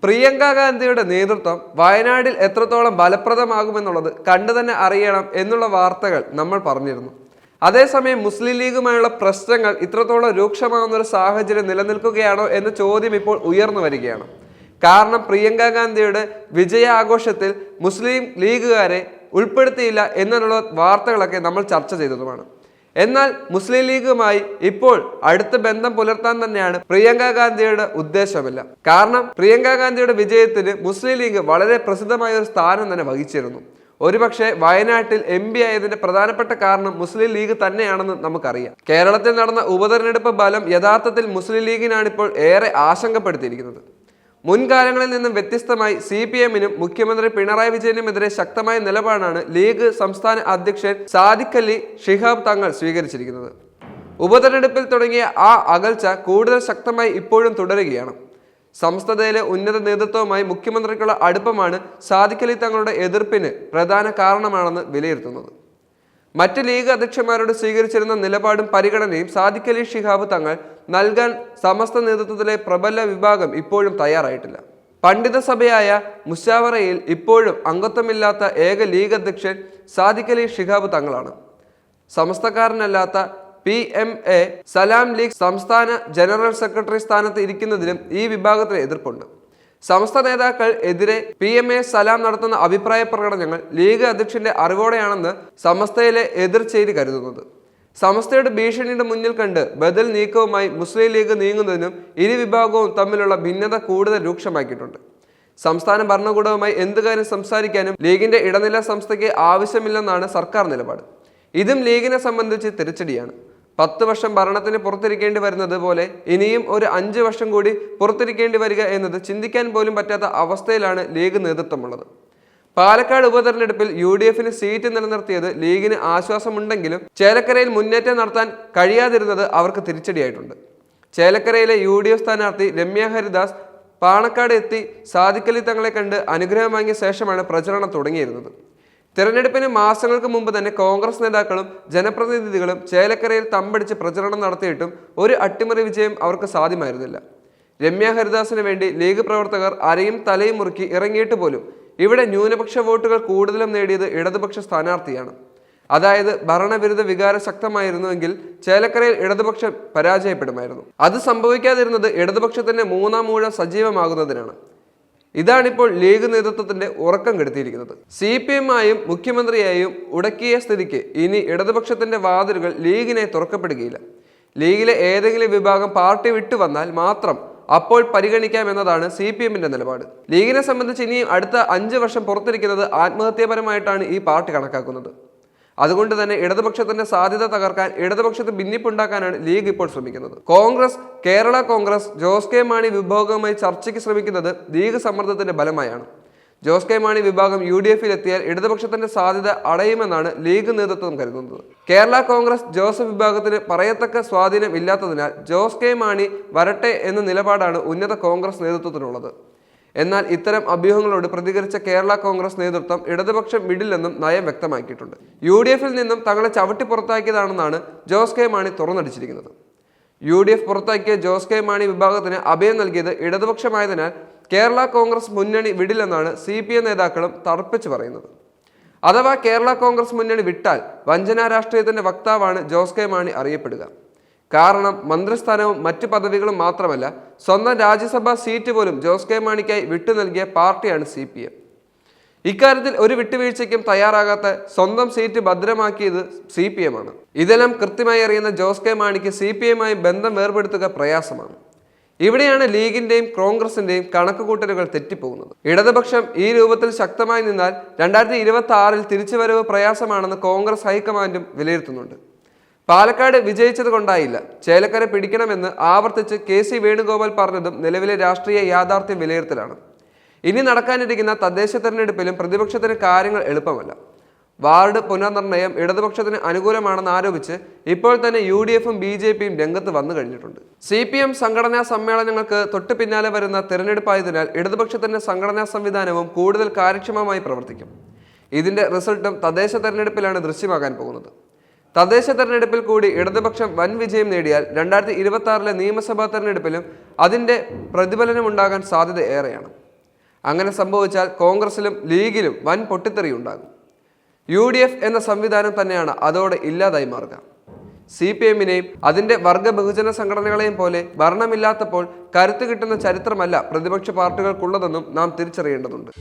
പ്രിയങ്ക ഗാന്ധിയുടെ നേതൃത്വം വയനാട്ടിൽ എത്രത്തോളം ഫലപ്രദമാകുമെന്നുള്ളത് കണ്ടു തന്നെ അറിയണം എന്നുള്ള വാർത്തകൾ നമ്മൾ പറഞ്ഞിരുന്നു. അതേസമയം മുസ്ലിം ലീഗുമായുള്ള പ്രശ്നങ്ങൾ ഇത്രത്തോളം രൂക്ഷമാകുന്ന ഒരു സാഹചര്യം നിലനിൽക്കുകയാണോ എന്ന ചോദ്യം ഇപ്പോൾ ഉയർന്നു വരികയാണ്. കാരണം പ്രിയങ്ക ഗാന്ധിയുടെ വിജയാഘോഷത്തിൽ മുസ്ലിം ലീഗുകാരെ ഉൾപ്പെടുത്തിയില്ല എന്നുള്ള വാർത്തകളൊക്കെ നമ്മൾ ചർച്ച ചെയ്തതുമാണ്. എന്നാൽ മുസ്ലിം ലീഗുമായി ഇപ്പോൾ അടുത്ത ബന്ധം പുലർത്താൻ തന്നെയാണ് പ്രിയങ്ക ഗാന്ധിയുടെ ഉദ്ദേശമില്ല. കാരണം പ്രിയങ്ക ഗാന്ധിയുടെ വിജയത്തിന് മുസ്ലിം ലീഗ് വളരെ പ്രസിദ്ധമായ ഒരു സ്ഥാനം തന്നെ വഹിച്ചിരുന്നു. ഒരുപക്ഷെ വയനാട്ടിൽ MP ആയതിന്റെ പ്രധാനപ്പെട്ട കാരണം മുസ്ലിം ലീഗ് തന്നെയാണെന്ന് നമുക്കറിയാം. കേരളത്തിൽ നടന്ന ഉപതെരഞ്ഞെടുപ്പ് ഫലം യഥാർത്ഥത്തിൽ മുസ്ലിം ലീഗിനാണ് ഇപ്പോൾ ഏറെ ആശങ്കപ്പെടുത്തിയിരിക്കുന്നത്. മുൻകാലങ്ങളിൽ നിന്നും വ്യത്യസ്തമായി CPM-നും മുഖ്യമന്ത്രി പിണറായി വിജയനുമെതിരെ ശക്തമായ നിലപാടാണ് ലീഗ് സംസ്ഥാന അധ്യക്ഷൻ സാദിഖ് അലി ശിഹാബ് തങ്ങൾ സ്വീകരിച്ചിരിക്കുന്നത്. ഉപതെരഞ്ഞെടുപ്പിൽ തുടങ്ങിയ ആ അകൽച്ച കൂടുതൽ ശക്തമായി ഇപ്പോഴും തുടരുകയാണ്. സംസ്ഥാനത്തിലെ ഉന്നത നേതൃത്വവുമായി മുഖ്യമന്ത്രിക്കുള്ള അടുപ്പമാണ് സാദിഖ് അലി തങ്ങളുടെ എതിർപ്പിന് പ്രധാന കാരണമാണെന്ന് വിലയിരുത്തുന്നത്. മറ്റ് ലീഗ് അധ്യക്ഷന്മാരോട് സ്വീകരിച്ചിരുന്ന നിലപാടും പരിഗണനയും സാദിഖ് അലി ശിഹാബ് തങ്ങൾ നൽകാൻ സമസ്ത നേതൃത്വത്തിലെ പ്രബല വിഭാഗം ഇപ്പോഴും തയ്യാറായിട്ടില്ല. പണ്ഡിത സഭയായ മുശാവറയിൽ ഇപ്പോഴും അംഗത്വമില്ലാത്ത ഏക ലീഗ് അധ്യക്ഷൻ സാദിഖ് അലി ശിഹാബ് തങ്ങളാണ്. സമസ്തക്കാരനല്ലാത്ത PMA സലാം ലീഗ് സംസ്ഥാന ജനറൽ സെക്രട്ടറി സ്ഥാനത്ത് ഇരിക്കുന്നതിലും ഈ വിഭാഗത്തിന് എതിർപ്പുണ്ട്. സമസ്ത നേതാക്കൾ എതിരെ PMA സലാം നടത്തുന്ന അഭിപ്രായ പ്രകടനങ്ങൾ ലീഗ് അധ്യക്ഷന്റെ അറിവോടെയാണെന്ന് സമസ്തയിലെ എതിർചേരി കരുതുന്നത്. സമസ്തയുടെ ഭീഷണിയുടെ മുന്നിൽ കണ്ട് ബദൽ നീക്കവുമായി മുസ്ലിം ലീഗ് നീങ്ങുന്നതിനും ഇരു വിഭാഗവും തമ്മിലുള്ള ഭിന്നത കൂടുതൽ രൂക്ഷമാക്കിയിട്ടുണ്ട്. സംസ്ഥാന ഭരണകൂടവുമായി എന്ത് കാര്യം സംസാരിക്കാനും ലീഗിന്റെ ഇടനില സംസ്ഥയ്ക്ക് ആവശ്യമില്ലെന്നാണ് സർക്കാർ നിലപാട്. ഇതും ലീഗിനെ സംബന്ധിച്ച് തിരിച്ചടിയാണ്. 10 വർഷം ഭരണത്തിന് പുറത്തിരിക്കേണ്ടി വരുന്നത് പോലെ ഇനിയും ഒരു 5 വർഷം കൂടി പുറത്തിരിക്കേണ്ടി വരിക എന്നത് ചിന്തിക്കാൻ പോലും പറ്റാത്ത അവസ്ഥയിലാണ് ലീഗ് നേതൃത്വമുള്ളത്. പാലക്കാട് ഉപതെരഞ്ഞെടുപ്പിൽ UDF-ന് സീറ്റ് നിലനിർത്തിയത് ലീഗിന് ആശ്വാസമുണ്ടെങ്കിലും ചേലക്കരയിൽ മുന്നേറ്റം നടത്താൻ കഴിയാതിരുന്നത് അവർക്ക് തിരിച്ചടിയായിട്ടുണ്ട്. ചേലക്കരയിലെ UDF സ്ഥാനാർത്ഥി രമ്യ ഹരിദാസ് പാണക്കാട് എത്തി സാദിഖ് അലി തങ്ങളെ കണ്ട് അനുഗ്രഹം വാങ്ങിയ ശേഷമാണ് പ്രചരണം തുടങ്ങിയിരുന്നത്. തെരഞ്ഞെടുപ്പിന് മാസങ്ങൾക്ക് മുമ്പ് തന്നെ കോൺഗ്രസ് നേതാക്കളും ജനപ്രതിനിധികളും ചേലക്കരയിൽ തമ്പടിച്ച് പ്രചരണം നടത്തിയിട്ടും ഒരു അട്ടിമറി വിജയം അവർക്ക് സാധ്യമായിരുന്നില്ല. രമ്യ ഹരിദാസിന് വേണ്ടി ലീഗ് പ്രവർത്തകർ അരയും തലയും മുറുക്കി ഇറങ്ങിയിട്ട് പോലും ഇവിടെ ന്യൂനപക്ഷ വോട്ടുകൾ കൂടുതലും നേടിയത് ഇടതുപക്ഷ സ്ഥാനാർത്ഥിയാണ്. അതായത് ഭരണവിരുദ്ധ വികാരം ശക്തമായിരുന്നുവെങ്കിൽ ചേലക്കരയിൽ ഇടതുപക്ഷം പരാജയപ്പെടുമായിരുന്നു. അത് സംഭവിക്കാതിരുന്നത് ഇടതുപക്ഷത്തിന്റെ മൂന്നാം ഊഴം സജീവമാകുന്നതിനാണ്. ഇതാണിപ്പോൾ ലീഗ് നേതൃത്വത്തിന്റെ ഉറക്കം കെടുത്തിയിരിക്കുന്നത്. CPM-ആയും മുഖ്യമന്ത്രിയായും ഉടക്കിയ സ്ഥിതിക്ക് ഇനി ഇടതുപക്ഷത്തിന്റെ വാതിലുകൾ ലീഗിനെ തുറക്കപ്പെടുകയില്ല. ലീഗിലെ ഏതെങ്കിലും വിഭാഗം പാർട്ടി വിട്ടുവന്നാൽ മാത്രം അപ്പോൾ പരിഗണിക്കാമെന്നതാണ് CPM-ന്റെ നിലപാട്. ലീഗിനെ സംബന്ധിച്ച് ഇനിയും അടുത്ത 5 വർഷം പുറത്തിരിക്കുന്നത് ആത്മഹത്യാപരമായിട്ടാണ് ഈ പാർട്ടി കണക്കാക്കുന്നത്. അതുകൊണ്ട് തന്നെ ഇടതുപക്ഷത്തിന്റെ സാധ്യത തകർക്കാൻ ഇടതുപക്ഷത്ത് ഭിന്നിപ്പുണ്ടാക്കാനാണ് ലീഗ് ഇപ്പോൾ ശ്രമിക്കുന്നത്. കേരള കോൺഗ്രസ് ജോസ് കെ മാണി വിഭാഗവുമായി ചർച്ചയ്ക്ക് ശ്രമിക്കുന്നത് ലീഗ് സമ്മർദ്ദത്തിന്റെ ഫലമായാണ്. ജോസ് കെ മാണി വിഭാഗം UDF-ൽ എത്തിയാൽ ഇടതുപക്ഷത്തിന്റെ സാധ്യത അടയുമെന്നാണ് ലീഗ് നേതൃത്വം കരുതുന്നത്. കേരള കോൺഗ്രസ് ജോസഫ് വിഭാഗത്തിന് പറയത്തക്ക സ്വാധീനം ഇല്ലാത്തതിനാൽ ജോസ് കെ മാണി വരട്ടെ എന്ന നിലപാടാണ് ഉന്നത കോൺഗ്രസ് നേതൃത്വത്തിനുള്ളത്. എന്നാൽ ഇത്തരം അഭ്യൂഹങ്ങളോട് പ്രതികരിച്ച കേരള കോൺഗ്രസ് നേതൃത്വം ഇടതുപക്ഷം വിടില്ലെന്നും നയം വ്യക്തമാക്കിയിട്ടുണ്ട്. UDF-ൽ നിന്നും തങ്ങളെ ചവിട്ടി പുറത്താക്കിയതാണെന്നാണ് ജോസ് കെ മാണി തുറന്നടിച്ചിരിക്കുന്നത്. UDF പുറത്താക്കിയ ജോസ് കെ മാണി വിഭാഗത്തിന് അഭയം നൽകിയത് ഇടതുപക്ഷമായതിനാൽ കേരള കോൺഗ്രസ് മുന്നണി വിടില്ലെന്നാണ് CPM നേതാക്കളും തർപ്പിച്ച് പറയുന്നത്. അഥവാ കേരള കോൺഗ്രസ് മുന്നണി വിട്ടാൽ വഞ്ചനാ രാഷ്ട്രീയത്തിന്റെ വക്താവാണ് ജോസ് കെ മാണി അറിയപ്പെടുക. കാരണം മന്ത്രിസ്ഥാനവും മറ്റ് പദവികളും മാത്രമല്ല, സ്വന്തം രാജ്യസഭാ സീറ്റ് പോലും ജോസ് കെ മാണിക്കായി വിട്ടു നൽകിയ പാർട്ടിയാണ് CPM. ഇക്കാര്യത്തിൽ ഒരു വിട്ടുവീഴ്ചയ്ക്കും തയ്യാറാകാത്ത സ്വന്തം സീറ്റ് ഭദ്രമാക്കിയത് CPM-ആണ്. ഇതെല്ലാം കൃത്യമായി അറിയുന്ന ജോസ് കെ മാണിക്ക് CPM-മായി ബന്ധം വേർപെടുത്തുക പ്രയാസമാണ്. ഇവിടെയാണ് ലീഗിന്റെയും കോൺഗ്രസിന്റെയും കണക്കുകൂട്ടലുകൾ തെറ്റിപ്പോകുന്നത്. ഇടതുപക്ഷം ഈ രൂപത്തിൽ ശക്തമായി നിന്നാൽ 2026-ൽ തിരിച്ചുവരവ് പ്രയാസമാണെന്ന് കോൺഗ്രസ് ഹൈക്കമാൻഡും വിലയിരുത്തുന്നുണ്ട്. പാലക്കാട് വിജയിച്ചത് കൊണ്ടായില്ല, ചേലക്കര പിടിക്കണമെന്ന് ആവർത്തിച്ച് KC വേണുഗോപാൽ പറഞ്ഞതും നിലവിലെ രാഷ്ട്രീയ യാഥാർത്ഥ്യം വിലയിരുത്തലാണ്. ഇനി നടക്കാനിരിക്കുന്ന തദ്ദേശ തെരഞ്ഞെടുപ്പിലും പ്രതിപക്ഷത്തിന് കാര്യങ്ങൾ എളുപ്പമല്ല. വാർഡ് പുനർനിർണയം ഇടതുപക്ഷത്തിന് അനുകൂലമാണെന്ന് ആരോപിച്ച് ഇപ്പോൾ തന്നെ UDF-ഉം BJP-യും രംഗത്ത് വന്നു കഴിഞ്ഞിട്ടുണ്ട്. CPM സംഘടനാ സമ്മേളനങ്ങൾക്ക് തൊട്ടു പിന്നാലെ വരുന്ന തെരഞ്ഞെടുപ്പായതിനാൽ ഇടതുപക്ഷത്തിന്റെ സംഘടനാ സംവിധാനവും കൂടുതൽ കാര്യക്ഷമമായി പ്രവർത്തിക്കും. ഇതിന്റെ റിസൾട്ടും തദ്ദേശ തെരഞ്ഞെടുപ്പിലാണ് ദൃശ്യമാകാൻ പോകുന്നത്. തദ്ദേശ തെരഞ്ഞെടുപ്പിൽ കൂടി ഇടതുപക്ഷം വൻ വിജയം നേടിയാൽ 2026-ലെ നിയമസഭാ തെരഞ്ഞെടുപ്പിലും അതിന്റെ പ്രതിഫലനമുണ്ടാകാൻ സാധ്യത ഏറെയാണ്. അങ്ങനെ സംഭവിച്ചാൽ കോൺഗ്രസിലും ലീഗിലും വൻ പൊട്ടിത്തെറി ഉണ്ടാകും. UDF എന്ന സംവിധാനം തന്നെയാണ് അതോടെ ഇല്ലാതായി മാറുക. CPMനെയും അതിൻ്റെ വർഗ ബഹുജന സംഘടനകളെയും പോലെ ഭരണമില്ലാത്തപ്പോൾ കരുത്ത് കിട്ടുന്ന ചരിത്രമല്ല പ്രതിപക്ഷ പാർട്ടികൾക്കുള്ളതെന്നും നാം തിരിച്ചറിയേണ്ടതുണ്ട്.